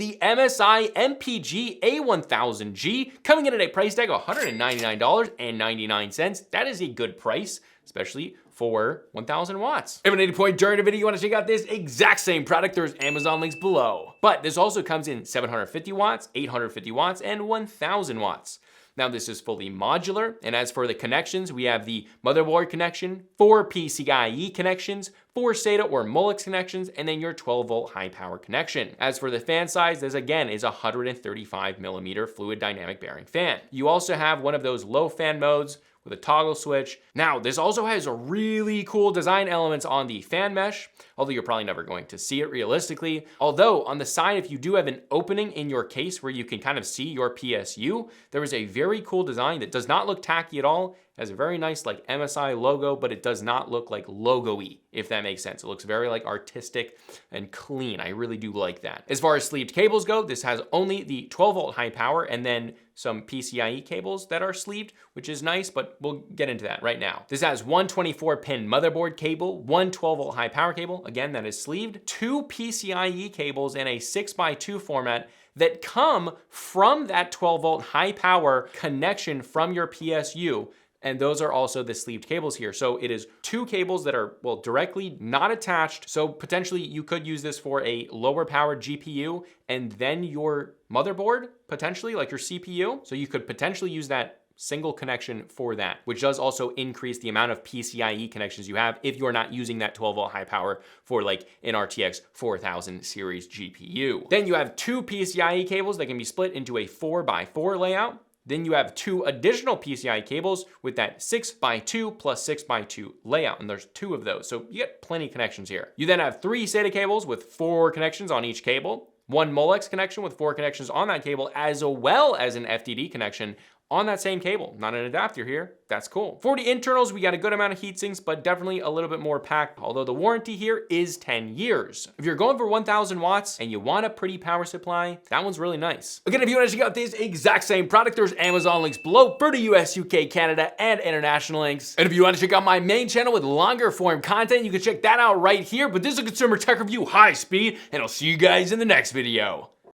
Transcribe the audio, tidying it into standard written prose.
the MSI MPG A1000G, coming in at a price tag of $199.99. That is a good price, especially for 1000 watts. If at any point during the video you want to check out this exact same product, there's Amazon links below. But this also comes in 750 watts, 850 watts, and 1000 watts. Now this is fully modular, and as for the connections, we have the motherboard connection, 4 PCIe connections, 4 SATA or Molex connections, and then your 12 volt high power connection. As for the fan size, this again is a 135 millimeter fluid dynamic bearing fan. You also have one of those low fan modes with a toggle switch. Now, this also has a really cool design elements on the fan mesh, although you're probably never going to see it realistically. Although on the side, if you do have an opening in your case where you can kind of see your PSU, there is a very cool design that does not look tacky at all. It has a very nice like MSI logo, but it does not look like logo-y, if that makes sense. It looks very like artistic and clean. I really do like that. As far as sleeved cables go, this has only the 12 volt high power and then some PCIe cables that are sleeved, which is nice, but we'll get into that right now. This has one 24 pin motherboard cable, one 12 volt high power cable, again, that is sleeved, 2 PCIe cables in a 6x2 format that come from that 12 volt high power connection from your PSU. And those are also the sleeved cables here. So it is 2 cables that are, well, directly not attached. So potentially you could use this for a lower powered GPU and then your motherboard, potentially like your CPU. So you could potentially use that single connection for that, which does also increase the amount of PCIe connections you have if you're not using that 12 volt high power for like an RTX 4000 series GPU. Then you have 2 PCIe cables that can be split into a 4x4 layout. Then you have 2 additional PCIe cables with that 6x2 plus 6x2 layout, and there's 2 of those, so you get plenty of connections here. You then have 3 SATA cables with 4 connections on each cable, 1 Molex connection with 4 connections on that cable, as well as an FDD connection on that same cable. Not an adapter here. That's cool. For the internals, we got a good amount of heat sinks, but definitely a little bit more packed, although the warranty here is 10 years. If you're going for 1000 watts and you want a pretty power supply, that one's really nice. Again, if you want to check out this exact same product, there's Amazon links below for the US, UK, Canada, and international links. And if you want to check out my main channel with longer form content, you can check that out right here. But this is a consumer tech review, high speed, and I'll see you guys in the next video.